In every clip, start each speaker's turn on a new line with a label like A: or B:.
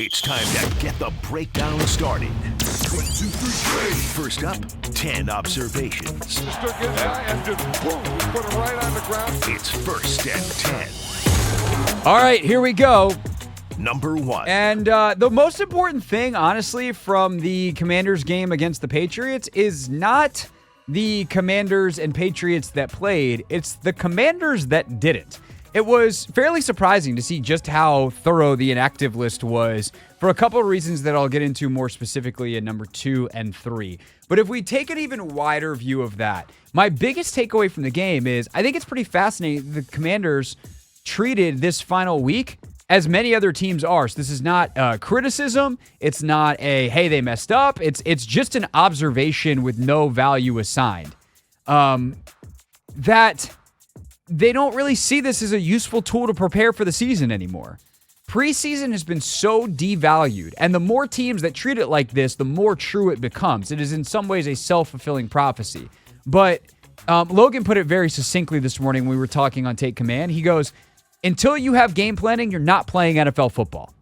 A: It's time to get the breakdown started. 1, 2, 3. First up, 10 observations.
B: Just took it and just boom, put it right on the ground.
A: It's first and 10.
C: All right, here we go.
A: Number 1.
C: And the most important thing, honestly, from the Commanders game against the Patriots is not the Commanders and Patriots that played. It's the Commanders that didn't. It was fairly surprising to see just how thorough the inactive list was for a couple of reasons that I'll get into more specifically in number 2 and 3. But if we take an even wider view of that, my biggest takeaway from the game is I think it's pretty fascinating the Commanders treated this final week as many other teams are. So this is not criticism. It's not a, hey, they messed up. It's just an observation with no value assigned. That they don't really see this as a useful tool to prepare for the season anymore. Preseason has been so devalued, and the more teams that treat it like this, the more true it becomes. It is in some ways a self-fulfilling prophecy. But Logan put it very succinctly this morning when we were talking on Take Command. He goes, until you have game planning, you're not playing NFL football.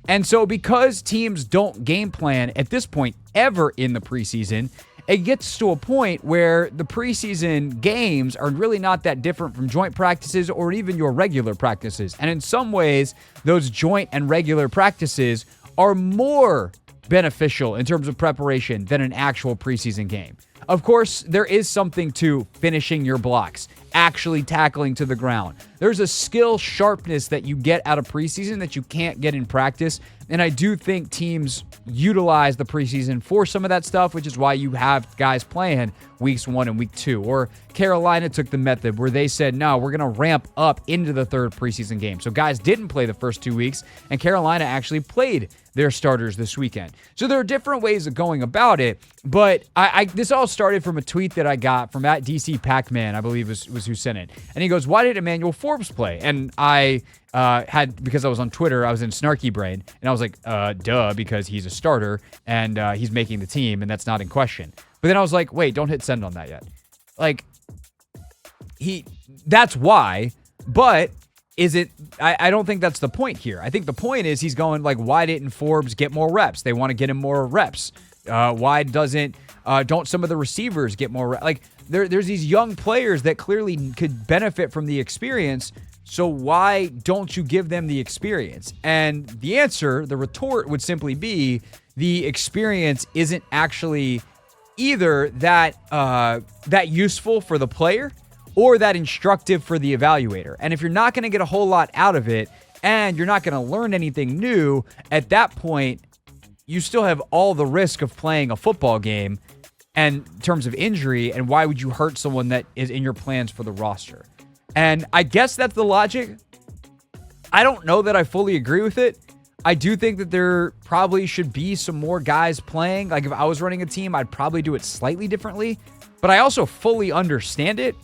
C: And so because teams don't game plan at this point ever in the preseason, it gets to a point where the preseason games are really not that different from joint practices or even your regular practices. And in some ways, those joint and regular practices are more beneficial in terms of preparation than an actual preseason game. Of course, there is something to finishing your blocks, actually tackling to the ground. There's a skill sharpness that you get out of preseason that you can't get in practice. And I do think teams utilize the preseason for some of that stuff, which is why you have guys playing weeks 1 and week 2. Or Carolina took the method where they said, no, we're going to ramp up into the third preseason game. So guys didn't play the first 2 weeks, and Carolina actually played their starters this weekend. So there are different ways of going about it, but this all started from a tweet that I got from at DC Pac-Man, I believe was who sent it. And he goes, why did Emmanuel Forbes play? And I because I was on Twitter, I was in Snarky Brain, and I was like, duh, because he's a starter, and he's making the team, and that's not in question. But then I was like, wait, don't hit send on that yet. Like, that's why, but is it, I don't think that's the point here. I think the point is he's going like, why didn't Forbes get more reps? They want to get him more reps. Why don't some of the receivers get more reps? Like, there's these young players that clearly could benefit from the experience. So why don't you give them the experience? And the answer, the retort would simply be the experience isn't actually either that useful for the player or that instructive for the evaluator. And if you're not going to get a whole lot out of it and you're not going to learn anything new, at that point, you still have all the risk of playing a football game and in terms of injury, and why would you hurt someone that is in your plans for the roster? And I guess that's the logic. I don't know that I fully agree with it. I do think that there probably should be some more guys playing. Like if I was running a team, I'd probably do it slightly differently. But I also fully understand it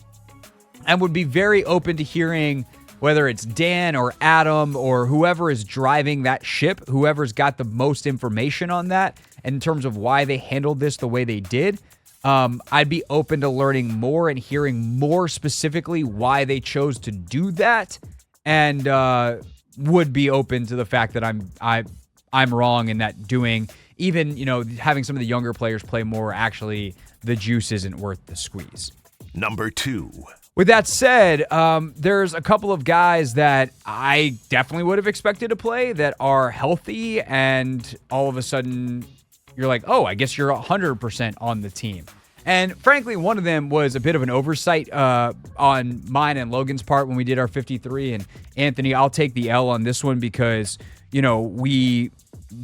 C: and would be very open to hearing whether it's Dan or Adam or whoever is driving that ship, whoever's got the most information on that in terms of why they handled this the way they did. I'd be open to learning more and hearing more specifically why they chose to do that, and would be open to the fact that I'm wrong in that doing even having some of the younger players play more. Actually, the juice isn't worth the squeeze.
A: Number 2.
C: With that said, there's a couple of guys that I definitely would have expected to play that are healthy, and all of a sudden you're like, oh, I guess you're 100% on the team. And frankly, one of them was a bit of an oversight on mine and Logan's part when we did our 53. And Anthony, I'll take the L on this one because, we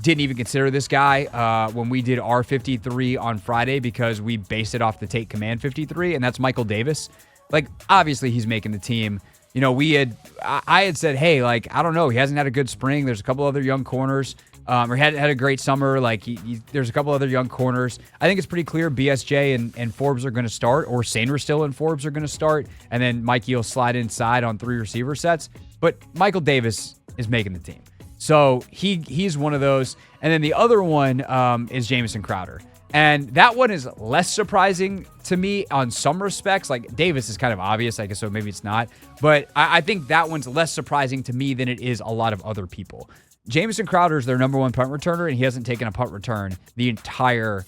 C: didn't even consider this guy when we did our 53 on Friday because we based it off the Take Command 53, and that's Michael Davis. Like, obviously he's making the team. I had said, hey, like, I don't know. He hasn't had a good spring. There's a couple other young corners. Or had a great summer. Like, there's a couple other young corners. I think it's pretty clear BSJ and Forbes are going to start, or Sainristil and Forbes are going to start, and then Mikey will slide inside on 3 receiver sets. But Michael Davis is making the team. So he's one of those. And then the other one is Jamison Crowder. And that one is less surprising to me on some respects. Like, Davis is kind of obvious, I guess, so maybe it's not. But I think that one's less surprising to me than it is a lot of other people. Jamison Crowder is their number one punt returner, and he hasn't taken a punt return the entire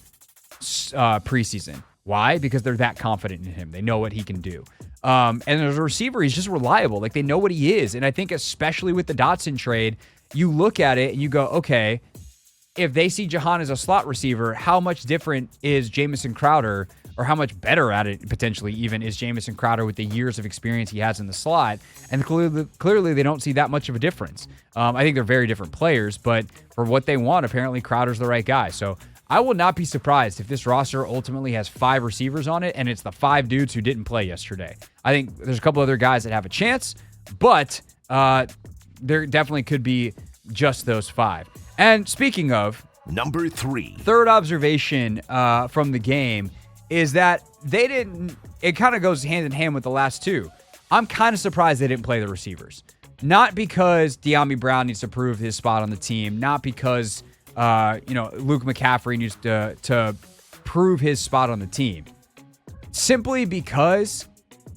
C: preseason. Why? Because they're that confident in him. They know what he can do. And as a receiver, he's just reliable. Like, they know what he is. And I think especially with the Dotson trade, you look at it and you go, okay, if they see Jahan as a slot receiver, how much different is Jamison Crowder, or how much better at it potentially even is Jamison Crowder with the years of experience he has in the slot? And clearly they don't see that much of a difference. I think they're very different players, but for what they want, apparently Crowder's the right guy. So I will not be surprised if this roster ultimately has 5 receivers on it, and it's the 5 dudes who didn't play yesterday. I think there's a couple other guys that have a chance, but there definitely could be just those 5. And speaking of,
A: number 3,
C: third observation from the game is that they didn't, it kind of goes hand in hand with the last 2. I'm kind of surprised they didn't play the receivers. Not because De'Ami Brown needs to prove his spot on the team, not because Luke McCaffrey needs to prove his spot on the team. Simply because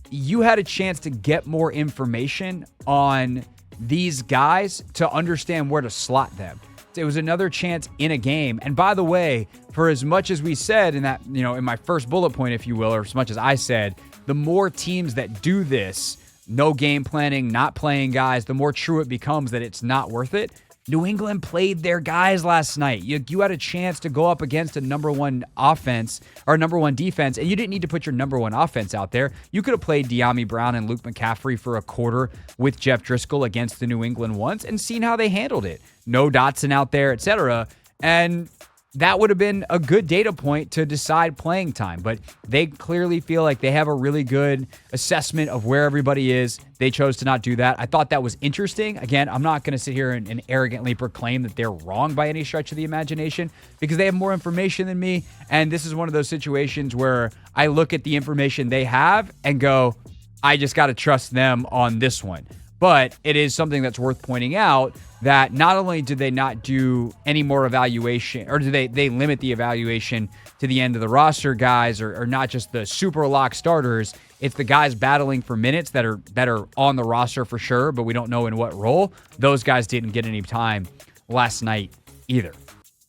C: you had a chance to get more information on these guys to understand where to slot them. It was another chance in a game. And by the way, for as much as we said in that, in my first bullet point, if you will, or as much as I said, the more teams that do this, no game planning, not playing guys, the more true it becomes that it's not worth it. New England played their guys last night. You had a chance to go up against a number 1 offense or number 1 defense, and you didn't need to put your number 1 offense out there. You could have played De'Ami Brown and Luke McCaffrey for a quarter with Jeff Driscoll against the New England ones and seen how they handled it. No Dotson out there, etc. And that would have been a good data point to decide playing time. But they clearly feel like they have a really good assessment of where everybody is. They chose to not do that. I thought that was interesting. Again, I'm not going to sit here and arrogantly proclaim that they're wrong by any stretch of the imagination, because they have more information than me. And this is one of those situations where I look at the information they have and go, I just got to trust them on this one. But it is something that's worth pointing out that not only did they not do any more evaluation, or do they limit the evaluation to the end of the roster guys, or not just the super lock starters. It's the guys battling for minutes that are on the roster for sure, but we don't know in what role. Those guys didn't get any time last night either.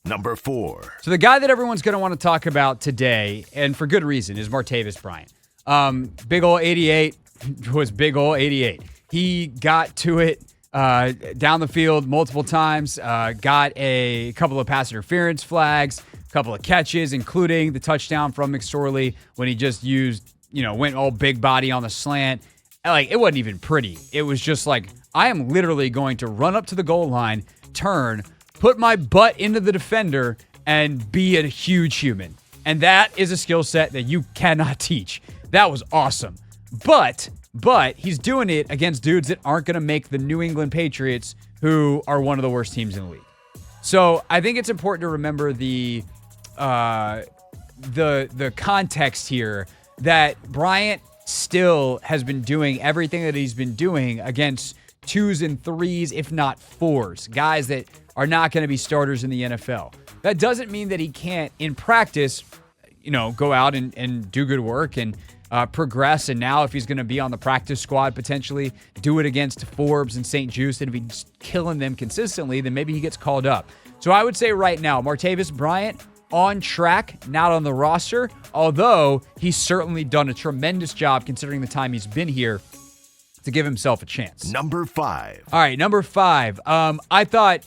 A: Number 4.
C: So the guy that everyone's going to want to talk about today, and for good reason, is Martavis Bryant. Big ol' 88 was big ol' 88. He got to it down the field multiple times, got a couple of pass interference flags, a couple of catches, including the touchdown from McSorley when he just went all big body on the slant. Like, it wasn't even pretty. It was just like, I am literally going to run up to the goal line, turn, put my butt into the defender, and be a huge human. And that is a skill set that you cannot teach. That was awesome. But he's doing it against dudes that aren't going to make the New England Patriots, who are one of the worst teams in the league. So I think it's important to remember the context here, that Bryant still has been doing everything that he's been doing against 2s and 3s, if not 4s, guys that are not going to be starters in the NFL. That doesn't mean that he can't, in practice, go out and do good work and progress. And now if he's going to be on the practice squad, potentially do it against Forbes and St. Juice, and if he's killing them consistently, then maybe he gets called up. So I would say right now, Martavis Bryant on track, not on the roster, although he's certainly done a tremendous job considering the time he's been here to give himself a chance.
A: Number 5.
C: All right, number 5. I thought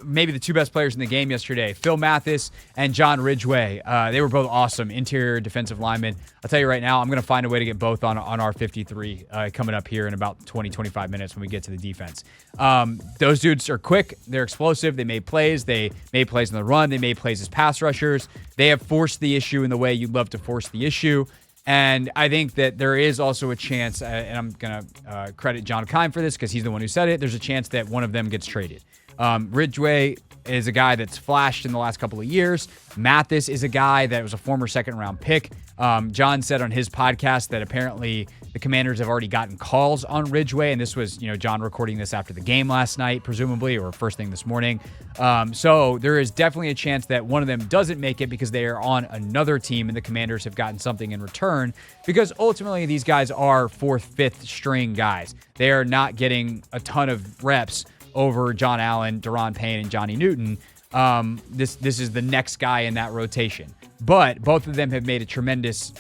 C: maybe the 2 best players in the game yesterday, Phil Mathis and John Ridgeway. They were both awesome interior defensive linemen. I'll tell you right now, I'm going to find a way to get both on our 53 coming up here in about 20, 25 minutes when we get to the defense. Those dudes are quick. They're explosive. They made plays. They made plays in the run. They made plays as pass rushers. They have forced the issue in the way you'd love to force the issue. And I think that there is also a chance, and I'm going to credit John Kime for this because he's the one who said it, there's a chance that one of them gets traded. Ridgeway is a guy that's flashed in the last couple of years. Mathis is a guy that was a former second-round pick. John said on his podcast that apparently the Commanders have already gotten calls on Ridgeway, and this was, John recording this after the game last night, presumably, or first thing this morning. So there is definitely a chance that one of them doesn't make it because they are on another team, and the Commanders have gotten something in return, because ultimately these guys are 4th, 5th string guys. They are not getting a ton of reps over John Allen, Deron Payne, and Johnny Newton. This is the next guy in that rotation. But both of them have made a tremendous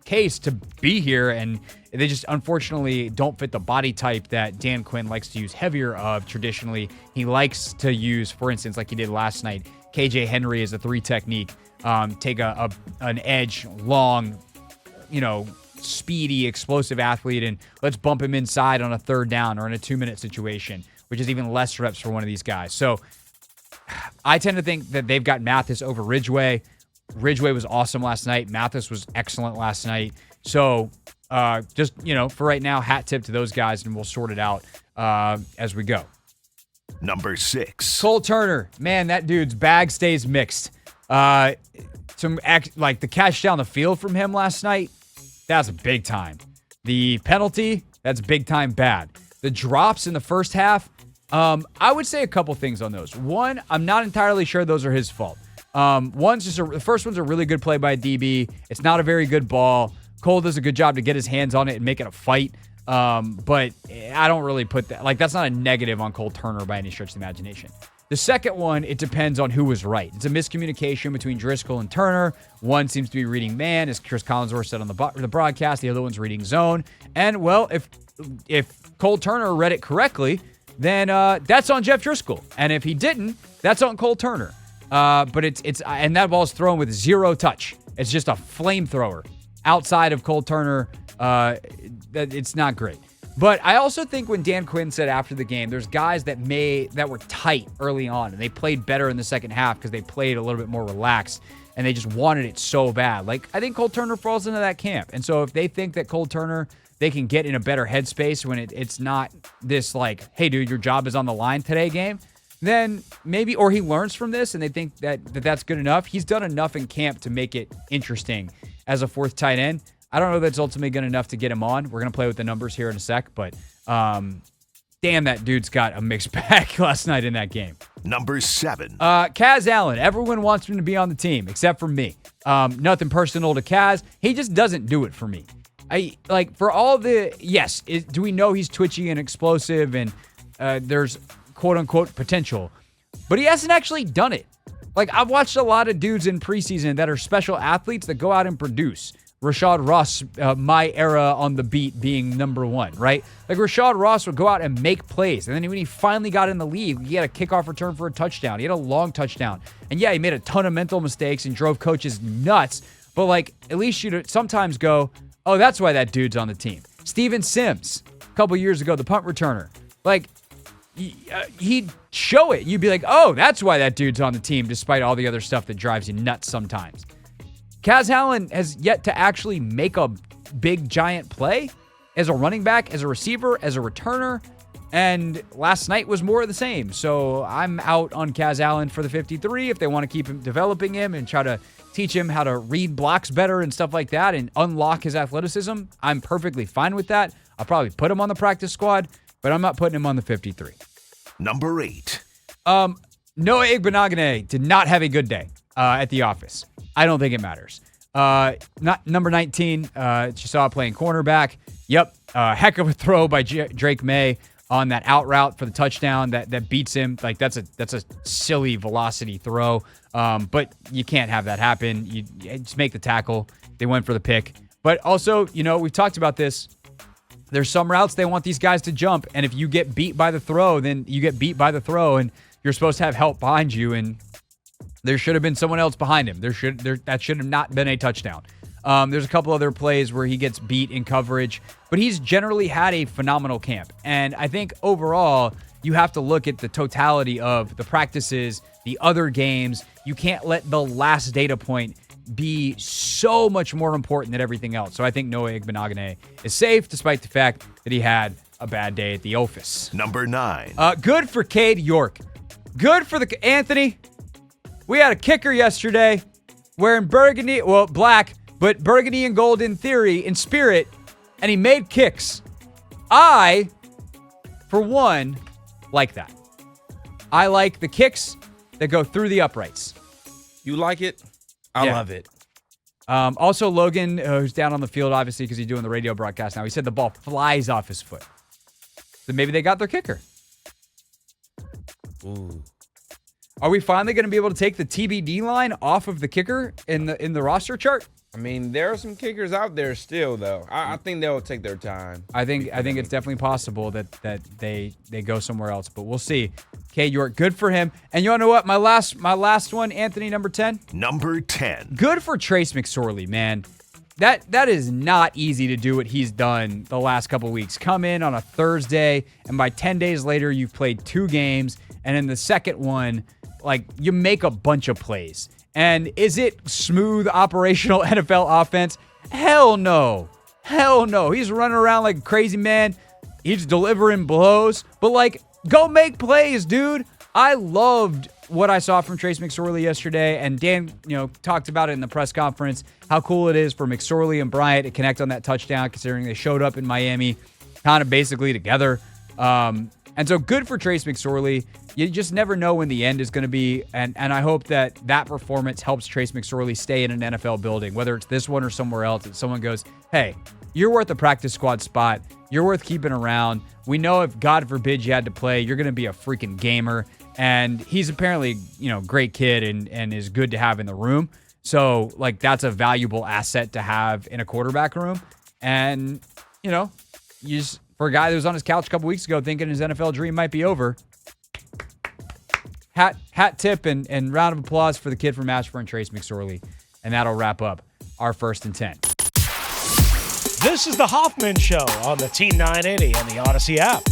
C: case to be here, and they just unfortunately don't fit the body type that Dan Quinn likes to use heavier of traditionally. He likes to use, for instance, like he did last night, KJ Henry as a 3 technique, take an edge, long, speedy, explosive athlete, and let's bump him inside on a 3rd down or in a 2-minute situation, which is even less reps for one of these guys. So I tend to think that they've got Mathis over Ridgeway. Ridgeway was awesome last night. Mathis was excellent last night. So just, for right now, hat tip to those guys, and we'll sort it out as we go.
A: Number 6.
C: Cole Turner. Man, that dude's bag stays mixed. The catch down the field from him last night, that's big time. The penalty, that's big time bad. The drops in the first half, I would say a couple things on those. One, I'm not entirely sure those are his fault. The first one's a really good play by DB. It's not a very good ball. Cole does a good job to get his hands on it and make it a fight. But I don't really put that, that's not a negative on Cole Turner by any stretch of the imagination. The second one, it depends on who was right. It's a miscommunication between Driscoll and Turner. One seems to be reading man, as Chris Collinsworth said on the broadcast. The other one's reading zone. And, well, if Cole Turner read it correctly, then that's on Jeff Driscoll. And if he didn't, that's on Cole Turner. But and that ball's thrown with 0 touch. It's just a flamethrower outside of Cole Turner. It's not great. But I also think when Dan Quinn said after the game, there's guys that were tight early on, and they played better in the second half because they played a little bit more relaxed, and they just wanted it so bad. I think Cole Turner falls into that camp. And so if they think that Cole Turner, they can get in a better headspace when it's not this hey, dude, your job is on the line today game, then maybe, or he learns from this and they think that's good enough. He's done enough in camp to make it interesting as a 4th tight end. I don't know if that's ultimately good enough to get him on. We're going to play with the numbers here in a sec, but damn, that dude's got a mixed bag last night in that game.
A: Number 7.
C: Kaz Allen. Everyone wants him to be on the team except for me. Nothing personal to Kaz. He just doesn't do it for me. For all the, yes, do we know he's twitchy and explosive and there's quote-unquote potential, but he hasn't actually done it. I've watched a lot of dudes in preseason that are special athletes that go out and produce. Rashad Ross, my era on the beat being number 1, right? Rashad Ross would go out and make plays. And then when he finally got in the league, he had a kickoff return for a touchdown. He had a long touchdown. And yeah, he made a ton of mental mistakes and drove coaches nuts. But at least you'd sometimes go, oh, that's why that dude's on the team. Steven Sims, a couple years ago, the punt returner. He'd show it. You'd be like, oh, that's why that dude's on the team, despite all the other stuff that drives you nuts sometimes. Kaz Allen has yet to actually make a big, giant play as a running back, as a receiver, as a returner, and last night was more of the same. So I'm out on Kaz Allen for the 53 if they want to keep him, developing him and try to teach him how to read blocks better and stuff like that and unlock his athleticism. I'm perfectly fine with that. I'll probably put him on the practice squad, but I'm not putting him on the 53.
A: Number 8.
C: Noah Igbenogany did not have a good day at the office. I don't think it matters. Not number 19, Chisaw playing cornerback. Yep, heck of a throw by Drake May on that out route for the touchdown that beats him. That's a silly velocity throw, but you can't have that happen. You just make the tackle. They went for the pick. But also, we've talked about this. There's some routes they want these guys to jump, and if you get beat by the throw, then you get beat by the throw, and you're supposed to have help behind you, and there should have been someone else behind him. That should have not been a touchdown. There's a couple other plays where he gets beat in coverage, but he's generally had a phenomenal camp. And I think overall, you have to look at the totality of the practices, the other games. You can't let the last data point be so much more important than everything else. So I think Noah Igbenogany is safe, despite the fact that he had a bad day at the office.
A: Number 9.
C: Good for Cade York. Good for Anthony. We had a kicker yesterday wearing burgundy, black, but burgundy and gold in theory, in spirit, and he made kicks. I, for one, like that. I like the kicks that go through the uprights.
D: You like it? I love it.
C: Also, Logan, who's down on the field, obviously, because he's doing the radio broadcast now, he said the ball flies off his foot. So maybe they got their kicker.
D: Ooh.
C: Are we finally going to be able to take the TBD line off of the kicker in the roster chart?
D: I mean, there are some kickers out there still, though. I think they'll take their time.
C: I think it's definitely possible that they go somewhere else, but we'll see. Cade York, good for him. And you know what? My last one, Anthony, number 10.
A: Number 10.
C: Good for Trace McSorley, man. That is not easy to do what he's done the last couple weeks. Come in on a Thursday, and by 10 days later, you've played 2 games, and in the second one, like, you make a bunch of plays. And is it smooth operational NFL offense? Hell no. Hell no. He's running around like a crazy man. He's delivering blows. But, like, go make plays, dude. I loved what I saw from Trace McSorley yesterday. And Dan, talked about it in the press conference, how cool it is for McSorley and Bryant to connect on that touchdown, considering they showed up in Miami kind of basically together. And so good for Trace McSorley. You just never know when the end is going to be. And I hope that performance helps Trace McSorley stay in an NFL building, whether it's this one or somewhere else, that someone goes, hey, you're worth a practice squad spot. You're worth keeping around. We know if, God forbid, you had to play, you're going to be a freaking gamer. And he's apparently, great kid and is good to have in the room. So, like, that's a valuable asset to have in a quarterback room. And, you just, for a guy that was on his couch a couple weeks ago thinking his NFL dream might be over, hat tip and round of applause for the kid from Ashburn, Trace McSorley. And that'll wrap up our 1st and 10.
E: This is the Hoffman Show on the T980 and the Odyssey app.